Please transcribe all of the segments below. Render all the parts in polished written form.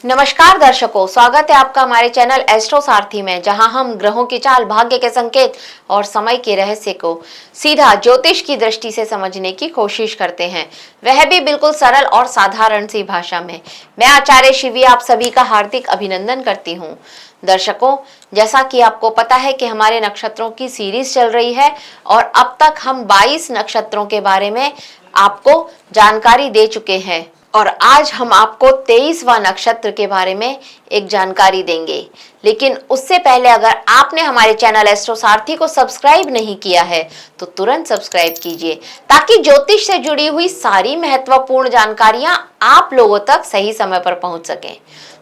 नमस्कार दर्शकों, स्वागत है आपका हमारे चैनल एस्ट्रो सारथी में, जहां हम ग्रहों की चाल, भाग्य के संकेत और समय के रहस्य को सीधा ज्योतिष की दृष्टि से समझने की कोशिश करते हैं, वह भी बिल्कुल सरल और साधारण सी भाषा में। मैं आचार्य शिवी आप सभी का हार्दिक अभिनंदन करती हूँ। दर्शकों, जैसा कि आपको पता है कि हमारे नक्षत्रों की सीरीज चल रही है और अब तक हम 22 नक्षत्रों के बारे में आपको जानकारी दे चुके हैं और आज हम आपको 23वां नक्षत्र के बारे में एक जानकारी देंगे। लेकिन उससे पहले अगर आपने हमारे चैनल एस्ट्रो सारथी को सब्सक्राइब नहीं किया है तो तुरंत सब्सक्राइब कीजिए, ताकि ज्योतिष से जुड़ी हुई सारी महत्वपूर्ण जानकारियां आप लोगों तक सही समय पर पहुंच सकें।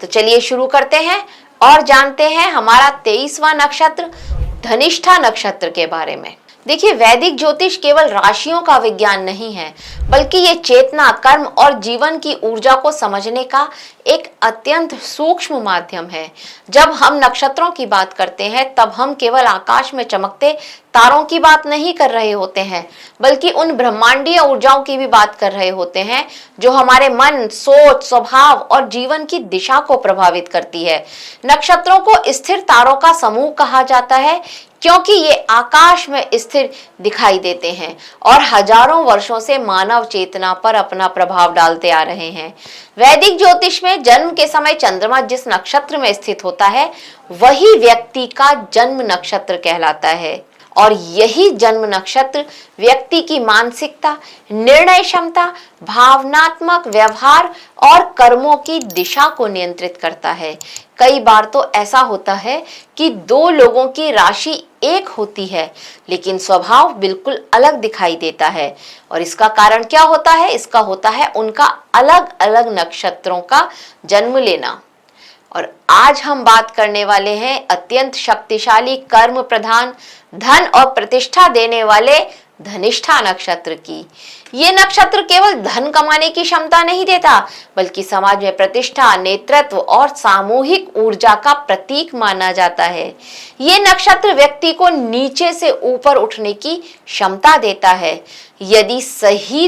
तो चलिए शुरू करते हैं और जानते हैं हमारा 23वां नक्षत्र धनिष्ठा नक्षत्र के बारे में। देखिए, वैदिक ज्योतिष केवल राशियों का विज्ञान नहीं है, बल्कि ये चेतना, कर्म और जीवन की ऊर्जा को समझने का एक अत्यंत सूक्ष्म माध्यम है। जब हम नक्षत्रों की बात करते हैं तब हम केवल आकाश में चमकते तारों की बात नहीं कर रहे होते हैं, बल्कि उन ब्रह्मांडीय ऊर्जाओं की भी बात कर रहे होते हैं जो हमारे मन, सोच, स्वभाव और जीवन की दिशा को प्रभावित करती है। नक्षत्रों को स्थिर तारों का समूह कहा जाता है, क्योंकि ये आकाश में स्थिर दिखाई देते हैं और हजारों वर्षों से मानव चेतना पर अपना प्रभाव डालते आ रहे हैं। वैदिक ज्योतिष में जन्म के समय चंद्रमा जिस नक्षत्र में स्थित होता है, वही व्यक्ति का जन्म नक्षत्र कहलाता है और यही जन्म नक्षत्र व्यक्ति की मानसिकता, निर्णय क्षमता, भावनात्मक व्यवहार और कर्मों की दिशा को नियंत्रित करता है। कई बार तो ऐसा होता है कि दो लोगों की राशि एक होती है, लेकिन स्वभाव बिल्कुल अलग दिखाई देता है। और इसका कारण क्या होता है? इसका होता है उनका अलग अलग नक्षत्रों का जन्म लेना। और आज हम बात करने वाले हैं अत्यंत शक्तिशाली, कर्म प्रधान, धन और प्रतिष्ठा देने वाले धनिष्ठा नक्षत्र की। ये नक्षत्र केवल धन कमाने की क्षमता नहीं देता, बल्कि समाज में प्रतिष्ठा, नेतृत्व और सामूहिक ऊर्जा का प्रतीक माना जाता है। ये नक्षत्र व्यक्ति को नीचे से ऊपर उठने की क्षमता देता है। यदि सही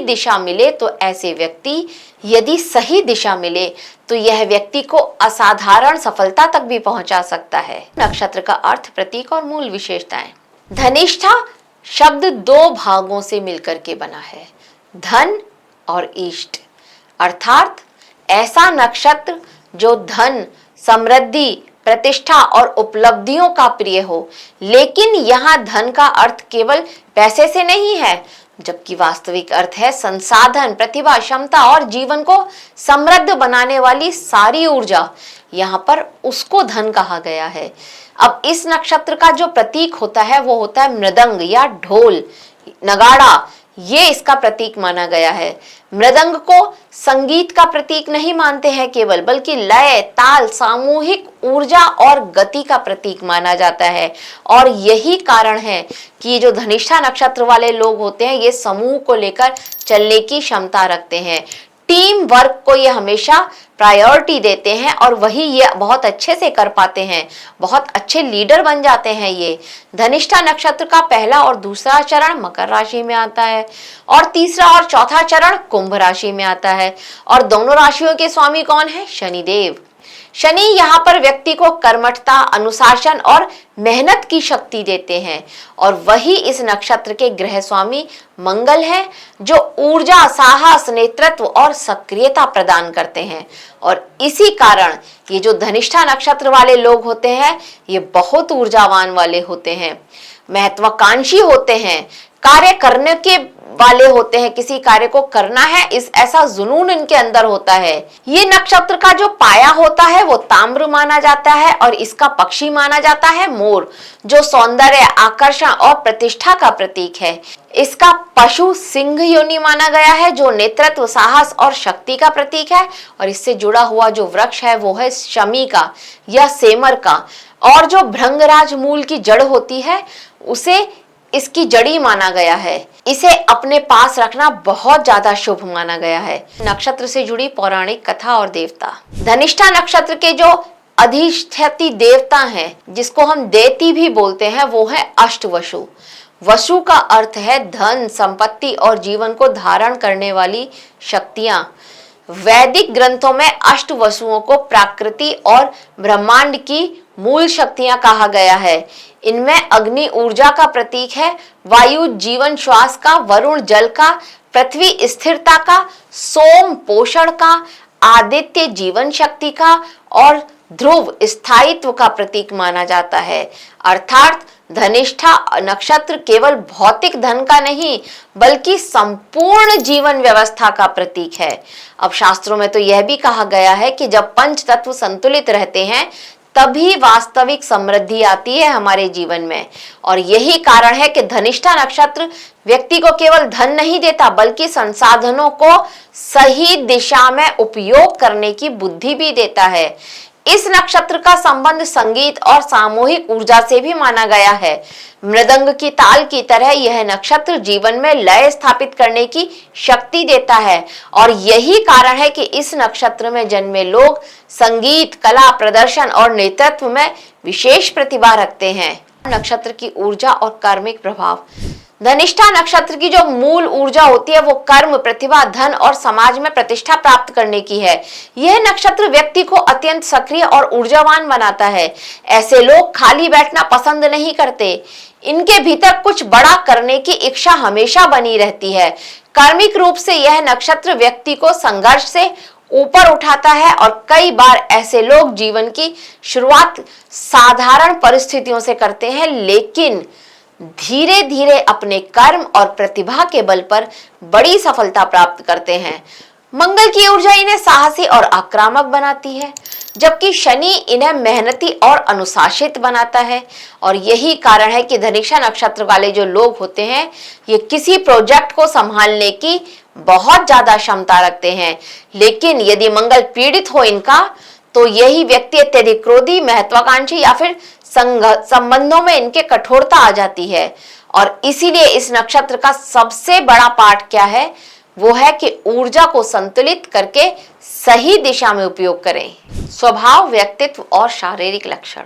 दिशा मिले तो यह व्यक्ति को असाधारण सफलता तक भी पहुंचा सकता है। नक्षत्र का अर्थ, प्रतीक और मूल विशेषताएं। धनिष्ठा शब्द दो भागों से मिलकर के बना है, धन और इष्ट। अर्थात ऐसा नक्षत्र जो धन, समृद्धि, प्रतिष्ठा और उपलब्धियों का प्रिय हो। लेकिन यहाँ धन का अर्थ केवल पैसे से नहीं है, जबकि वास्तविक अर्थ है संसाधन, प्रतिभा, क्षमता और जीवन को समृद्ध बनाने वाली सारी ऊर्जा। यहाँ पर उसको धन कहा गया है। अब इस नक्षत्र का जो प्रतीक होता है वो होता है मृदंग या ढोल, नगाड़ा। ये इसका प्रतीक माना गया है। मृदंग को संगीत का प्रतीक नहीं मानते हैं केवल, बल्कि लय, ताल, सामूहिक ऊर्जा और गति का प्रतीक माना जाता है। और यही कारण है कि ये जो धनिष्ठा नक्षत्र वाले लोग होते हैं, ये समूह को लेकर चलने की क्षमता रखते हैं। टीम वर्क को ये हमेशा प्रायोरिटी देते हैं और वही ये बहुत अच्छे से कर पाते हैं, बहुत अच्छे लीडर बन जाते हैं। ये धनिष्ठा नक्षत्र का पहला और दूसरा चरण मकर राशि में आता है और तीसरा और चौथा चरण कुंभ राशि में आता है। और दोनों राशियों के स्वामी कौन है? शनिदेव। शनि यहाँ पर व्यक्ति को कर्मठता, अनुशासन और मेहनत की शक्ति देते हैं और वही इस नक्षत्र के ग्रह स्वामी मंगल है, जो ऊर्जा, साहस, नेतृत्व और सक्रियता प्रदान करते हैं। और इसी कारण ये जो धनिष्ठा नक्षत्र वाले लोग होते हैं, ये बहुत ऊर्जावान वाले होते हैं, महत्वाकांक्षी होते हैं, कार्य करने के वाले होते हैं। किसी कार्य को करना है, इस ऐसा जुनून इनके अंदर होता है। ये नक्षत्र का जो पाया होता है वो ताम्र माना जाता है और इसका पक्षी माना जाता है मोर, जो सौंदर्य, आकर्षण और प्रतिष्ठा का प्रतीक है। इसका पशु सिंह योनि माना गया है, जो नेतृत्व, साहस और शक्ति का प्रतीक है। और इससे जुड़ा हुआ जो वृक्ष है वो है शमी का या सेमर का। और जो भृंगराज मूल की जड़ होती है उसे इसकी जड़ी माना गया है। इसे अपने पास रखना बहुत ज्यादा शुभ माना गया है। नक्षत्र से जुड़ी पौराणिक कथा और देवता। धनिष्ठा नक्षत्र के जो अधिष्ठित देवता हैं, जिसको हम देती भी बोलते हैं, वो है अष्टवसु। वसु का अर्थ है धन, संपत्ति और जीवन को धारण करने वाली शक्तियां। वैदिक ग्रंथों में अष्ट वसुओं को प्रकृति और ब्रह्मांड की मूल शक्तियां कहा गया है। इनमें अग्नि ऊर्जा का प्रतीक है, वायु जीवन श्वास का, वरुण जल का, पृथ्वी स्थिरता का, सोम पोषण का, आदित्य जीवन शक्ति का और ध्रुव स्थायित्व का प्रतीक माना जाता है। अर्थात धनिष्ठा नक्षत्र केवल भौतिक धन का नहीं बल्कि संपूर्ण जीवन व्यवस्था का प्रतीक है। अब शास्त्रों में तो यह भी कहा गया है कि जब पंच तत्व संतुलित रहते हैं तभी वास्तविक समृद्धि आती है हमारे जीवन में। और यही कारण है कि धनिष्ठा नक्षत्र व्यक्ति को केवल धन नहीं देता बल्कि संसाधनों को सही दिशा में उपयोग करने की बुद्धि भी देता है। इस नक्षत्र का संबंध संगीत और सामूहिक ऊर्जा से भी माना गया है। मृदंग की ताल की तरह यह नक्षत्र जीवन में लय स्थापित करने की शक्ति देता है और यही कारण है कि इस नक्षत्र में जन्मे लोग संगीत, कला, प्रदर्शन और नेतृत्व में विशेष प्रतिभा रखते हैं। नक्षत्र की ऊर्जा और कार्मिक प्रभाव। धनिष्ठा नक्षत्र की जो मूल ऊर्जा होती है वो कर्म, प्रतिभा, धन और समाज में प्रतिष्ठा प्राप्त करने की है। यह नक्षत्र व्यक्ति को अत्यंत सक्रिय और ऊर्जावान बनाता है। ऐसे लोग खाली बैठना पसंद नहीं करते। इनके भीतर कुछ बड़ा करने की इच्छा हमेशा बनी रहती है। कार्मिक रूप से यह नक्षत्र व्यक्ति को संघर्ष से ऊपर उठाता है और कई बार ऐसे लोग जीवन की शुरुआत साधारण परिस्थितियों से करते हैं लेकिन धीरे धीरे अपने कर्म और प्रतिभा के बल पर बड़ी सफलता प्राप्त करते हैं। मंगल की ऊर्जा इन्हें साहसी और आक्रामक बनाती है जबकि शनि इन्हें मेहनती और अनुशासित बनाता है। और यही कारण है कि धनिष्ठा नक्षत्र वाले जो लोग होते हैं ये किसी प्रोजेक्ट को संभालने की बहुत ज्यादा क्षमता रखते हैं, लेकिन यदि मंगल पीड़ित हो इनका तो यही व्यक्ति अत्यधिक क्रोधी, महत्वाकांक्षी या फिर संबंधों में इनके कठोरता आ जाती है। और इसीलिए इस नक्षत्र का सबसे बड़ा पाठ क्या है, वो है कि ऊर्जा को संतुलित करके सही दिशा में उपयोग करें। स्वभाव, व्यक्तित्व और शारीरिक लक्षण।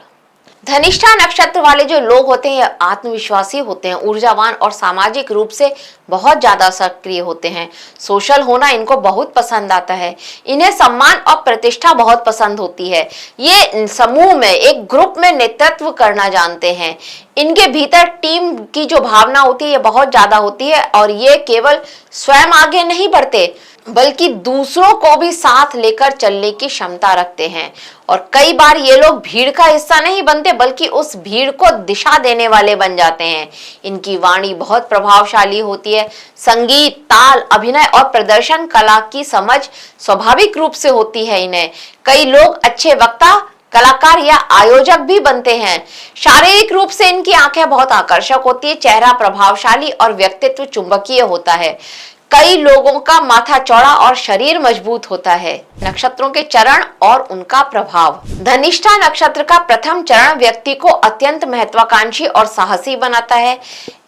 धनिष्ठा नक्षत्र वाले जो लोग होते हैं आत्मविश्वासी होते हैं, ऊर्जावान और सामाजिक रूप से बहुत ज्यादा सक्रिय होते हैं। सोशल होना इनको बहुत पसंद आता है। इन्हें सम्मान और प्रतिष्ठा बहुत पसंद होती है। ये समूह में, एक ग्रुप में नेतृत्व करना जानते हैं। इनके भीतर टीम की जो भावना होती है ये बहुत ज्यादा होती है और ये केवल स्वयं आगे नहीं बढ़ते बल्कि दूसरों को भी साथ लेकर चलने की क्षमता रखते हैं। और कई बार ये लोग भीड़ का हिस्सा नहीं बनते बल्कि उस भीड़ को दिशा देने वाले बन जाते हैं। इनकी वाणी बहुत प्रभावशाली होती है। संगीत, ताल, अभिनय और प्रदर्शन कला की समझ स्वाभाविक रूप से होती है इन्हें। कई लोग अच्छे वक्ता, कलाकार या आयोजक भी बनते हैं। शारीरिक रूप से इनकी आंखें बहुत आकर्षक होती है, चेहरा प्रभावशाली और व्यक्तित्व चुंबकीय होता है। कई लोगों का माथा चौड़ा और शरीर मजबूत होता है। नक्षत्रों के चरण और उनका प्रभाव। धनिष्ठा नक्षत्र का प्रथम चरण व्यक्ति को अत्यंत महत्वाकांक्षी और साहसी बनाता है।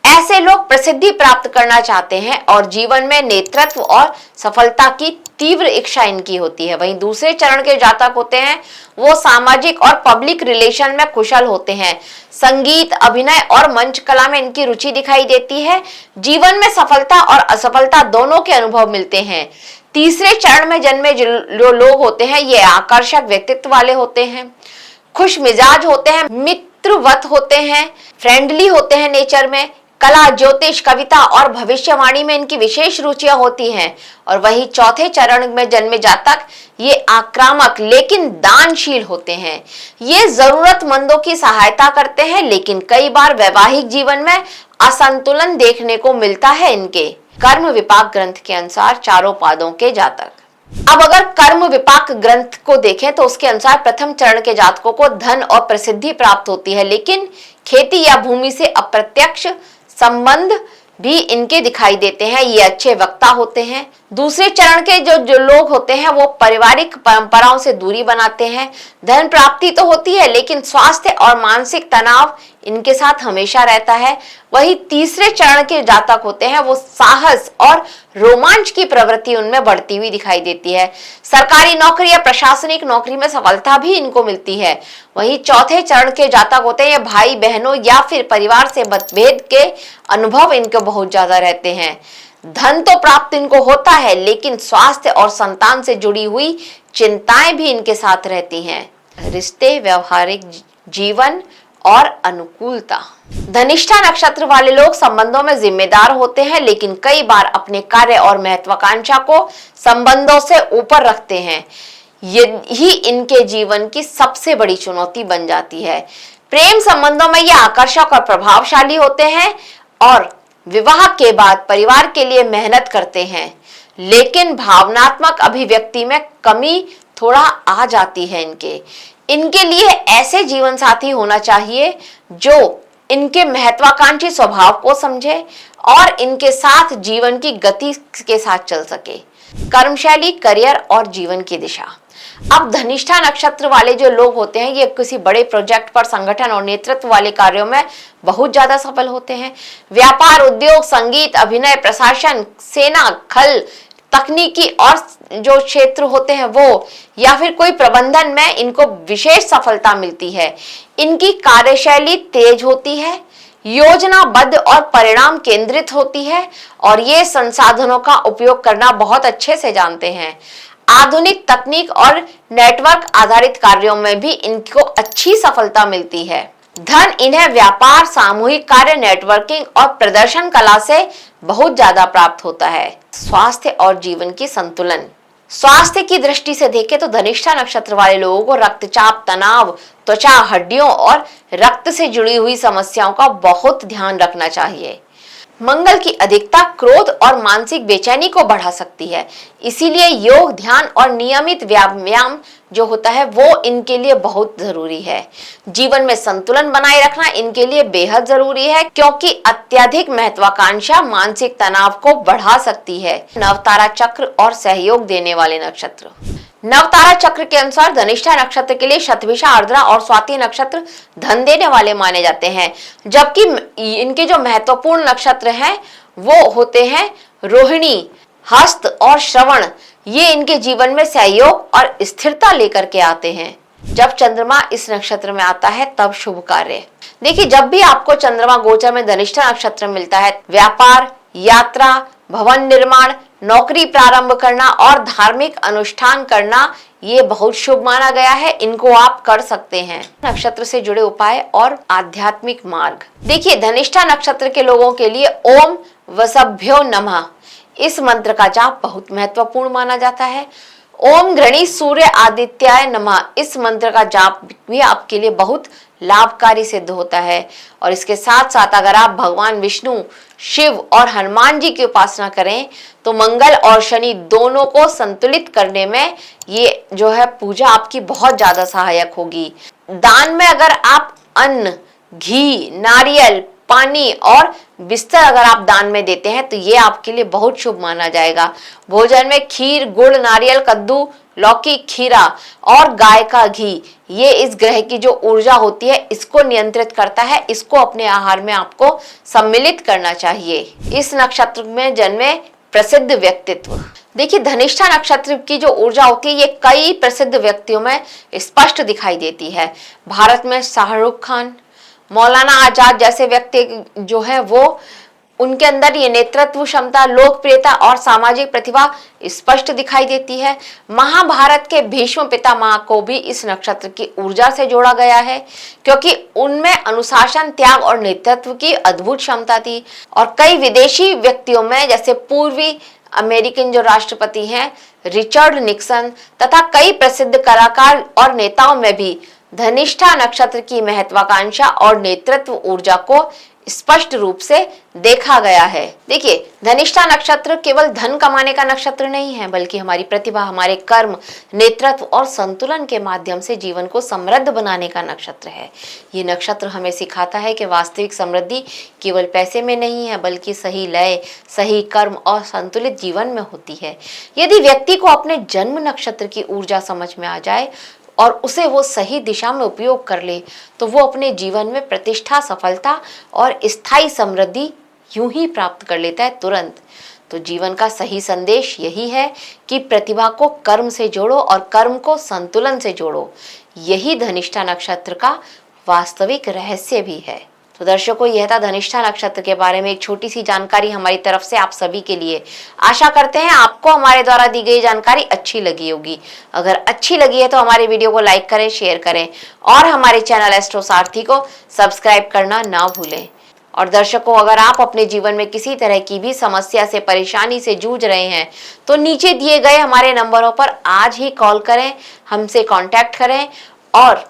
ऐसे लोग प्रसिद्धि प्राप्त करना चाहते हैं और जीवन में नेतृत्व और सफलता की तीव्र इच्छा इनकी होती है। वहीं दूसरे चरण के जातक होते हैं वो सामाजिक और पब्लिक रिलेशन में कुशल होते हैं। संगीत, अभिनय और मंच कला में इनकी रुचि दिखाई देती है। जीवन में सफलता और असफलता दोनों के अनुभव मिलते हैं। तीसरे चरण में जन्मे जो लोग होते हैं ये आकर्षक व्यक्तित्व वाले होते हैं, खुश मिजाज होते हैं, मित्रवत होते हैं, फ्रेंडली होते हैं नेचर में। कला, ज्योतिष, कविता और भविष्यवाणी में इनकी विशेष रुचियां होती हैं। और वही चौथे चरण में जन्मे जातक ये आक्रामक लेकिन दानशील होते हैं। ये जरूरतमंदों की सहायता करते हैं लेकिन कई बार वैवाहिक जीवन में असंतुलन देखने को मिलता है इनके। कर्म विपाक ग्रंथ के अनुसार चारों पादों के जातक। अब अगर कर्म विपाक ग्रंथ को देखें तो उसके अनुसार प्रथम चरण के जातकों को धन और प्रसिद्धि प्राप्त होती है लेकिन खेती या भूमि से अप्रत्यक्ष संबंध भी इनके दिखाई देते हैं। ये अच्छे वक्ता होते हैं। दूसरे चरण के जो लोग होते हैं वो पारिवारिक परंपराओं से दूरी बनाते हैं। धन प्राप्ति तो होती है लेकिन स्वास्थ्य और मानसिक तनाव इनके साथ हमेशा रहता है। वही तीसरे चरण के जातक होते हैं वो साहस और रोमांच की प्रवृत्ति उनमें बढ़ती हुई दिखाई देती है। सरकारी नौकरी या प्रशासनिक नौकरी में सफलता भी इनको मिलती है। वही चौथे चरण के जातक होते हैं भाई बहनों या फिर परिवार से मतभेद के अनुभव इनके बहुत ज्यादा रहते हैं। धन तो प्राप्त इनको होता है, लेकिन स्वास्थ्य और संतान से जुड़ी हुई चिंताएं भी इनके साथ रहती हैं। रिश्ते, व्यवहारिक जीवन और अनुकूलता। धनिष्ठा नक्षत्र वाले लोग संबंधों में जिम्मेदार होते हैं, लेकिन कई बार अपने कार्य और महत्वाकांक्षा को संबंधों से ऊपर रखते हैं। यही इनके जीवन की सबसे बड़ी चुनौती बन जाती है। प्रेम संबंधों में ये आकर्षक और प्रभावशाली होते हैं और विवाह के बाद परिवार के लिए मेहनत करते हैं, लेकिन भावनात्मक अभिव्यक्ति में कमी थोड़ा आ जाती है इनके लिए ऐसे जीवन साथी होना चाहिए जो इनके महत्वाकांक्षी स्वभाव को समझे और इनके साथ जीवन की गति के साथ चल सके। कर्मशैली, करियर और जीवन की दिशा। अब धनिष्ठा नक्षत्र वाले जो लोग होते हैं ये किसी बड़े प्रोजेक्ट पर, संगठन और नेतृत्व वाले कार्यों में बहुत ज्यादा सफल होते हैं। व्यापार, उद्योग, संगीत, अभिनय, प्रशासन, सेना, खल, तकनीकी और जो क्षेत्र होते हैं वो, या फिर कोई प्रबंधन में इनको विशेष सफलता मिलती है। इनकी कार्यशैली तेज होती है, योजनाबद्ध और परिणाम केंद्रित होती है और ये संसाधनों का उपयोग करना बहुत अच्छे से जानते हैं। आधुनिक तकनीक और नेटवर्क आधारित कार्यों में भी इनको अच्छी सफलता मिलती है। धन इन्हें व्यापार, सामूहिक कार्य, नेटवर्किंग और प्रदर्शन कला से बहुत ज्यादा प्राप्त होता है। स्वास्थ्य और जीवन की संतुलन। स्वास्थ्य की दृष्टि से देखें तो धनिष्ठा नक्षत्र वाले लोगों को रक्तचाप, तनाव, त्वचा, हड्डियों और रक्त से जुड़ी हुई समस्याओं का बहुत ध्यान रखना चाहिए। मंगल की अधिकता क्रोध और मानसिक बेचैनी को बढ़ा सकती है, इसीलिए योग, ध्यान और नियमित व्यायाम जो होता है वो इनके लिए बहुत जरूरी है। जीवन में संतुलन बनाए रखना इनके लिए बेहद जरूरी है, क्योंकि अत्यधिक महत्वाकांक्षा मानसिक तनाव को बढ़ा सकती है। नवतारा चक्र और सहयोग देने वाले नक्षत्र। नवतारा चक्र के अनुसार धनिष्ठा नक्षत्र के लिए शतभिषा, आर्द्रा और स्वाति नक्षत्र धन देने वाले माने जाते हैं, जबकि इनके जो महत्वपूर्ण नक्षत्र हैं वो होते हैं रोहिणी, हस्त और श्रवण। ये इनके जीवन में सहयोग और स्थिरता लेकर के आते हैं। जब चंद्रमा इस नक्षत्र में आता है तब शुभ कार्य। देखिए, जब भी आपको चंद्रमा गोचर में धनिष्ठा नक्षत्र मिलता है, व्यापार, यात्रा, भवन निर्माण, नौकरी प्रारंभ करना और धार्मिक अनुष्ठान करना ये बहुत शुभ माना गया है। इनको आप कर सकते हैं। नक्षत्र से जुड़े उपाय और आध्यात्मिक मार्ग। देखिए, धनिष्ठा नक्षत्र के लोगों के लिए ओम वसभ्यो नमः इस मंत्र का जाप बहुत महत्वपूर्ण माना जाता है। ओम घृणी सूर्य आदित्याय नमः इस मंत्र का जाप भी आपके लिए बहुत लाभकारी सिद्ध होता है। और इसके साथ साथ अगर आप भगवान विष्णु, शिव और हनुमान जी की उपासना करें तो मंगल और शनि दोनों को संतुलित करने में ये जो है पूजा आपकी बहुत ज्यादा सहायक होगी। दान में अगर आप अन्न, घी, नारियल, पानी और बिस्तर अगर आप दान में देते हैं तो ये आपके लिए बहुत शुभ माना जाएगा। भोजन में खीर, गुड़, नारियल, कद्दू, लौकी, खीरा और गाय का घी ये इस ग्रह की जो ऊर्जा होती है इसको नियंत्रित करता है। इसको अपने आहार में आपको सम्मिलित करना चाहिए। इस नक्षत्र में जन्मे प्रसिद्ध व्यक्तित्व। देखिए, धनिष्ठा नक्षत्र की जो ऊर्जा होती है ये कई प्रसिद्ध व्यक्तियों में स्पष्ट दिखाई देती है। भारत में शाहरुख खान, मौलाना आजाद जैसे व्यक्ति जो है वो, उनके अंदर ये नेतृत्व क्षमता, लोकप्रियता और सामाजिक प्रतिभा स्पष्ट दिखाई देती है। महाभारत के भीष्म पितामह को भी इस नक्षत्र की ऊर्जा से जोड़ा गया है, क्योंकि उनमें अनुशासन, त्याग और नेतृत्व की अद्भुत क्षमता थी। और कई विदेशी व्यक्तियों में, जैसे पूर्वी अमेरिकन जो राष्ट्रपति हैं रिचर्ड निक्सन, तथा कई प्रसिद्ध कलाकार और नेताओं में भी धनिष्ठा नक्षत्र की महत्वाकांक्षा और नेतृत्व ऊर्जा को स्पष्ट रूप से देखा गया है। देखिए, धनिष्ठा नक्षत्र केवल धन कमाने का नक्षत्र नहीं है, बल्कि हमारी प्रतिभा, हमारे कर्म, नेतृत्व और संतुलन के माध्यम से जीवन को समृद्ध बनाने का नक्षत्र है। ये नक्षत्र हमें सिखाता है कि वास्तविक समृद्धि केवल पैसे में नहीं है, बल्कि सही लय, सही कर्म और संतुलित जीवन में होती है। यदि व्यक्ति को अपने जन्म नक्षत्र की ऊर्जा समझ में आ जाए और उसे वो सही दिशा में उपयोग कर ले तो वो अपने जीवन में प्रतिष्ठा, सफलता और स्थायी समृद्धि यूं ही प्राप्त कर लेता है तुरंत। तो जीवन का सही संदेश यही है कि प्रतिभा को कर्म से जोड़ो और कर्म को संतुलन से जोड़ो। यही धनिष्ठा नक्षत्र का वास्तविक रहस्य भी है। तो दर्शकों, यह था धनिष्ठा नक्षत्र के बारे में एक छोटी सी जानकारी हमारी तरफ से आप सभी के लिए। आशा करते हैं आपको हमारे द्वारा दी गई जानकारी अच्छी लगी होगी। अगर अच्छी लगी है तो हमारे वीडियो को लाइक करें, शेयर करें और हमारे चैनल एस्ट्रो सारथी को सब्सक्राइब करना ना भूलें। और दर्शकों, अगर आप अपने जीवन में किसी तरह की भी समस्या से, परेशानी से जूझ रहे हैं तो नीचे दिए गए हमारे नंबरों पर आज ही कॉल करें, हमसे कांटेक्ट करें और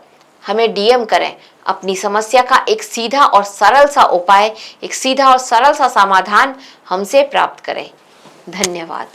हमें डीएम करें। अपनी समस्या का एक सीधा और सरल सा उपाय, एक सीधा और सरल सा समाधान हमसे प्राप्त करें। धन्यवाद।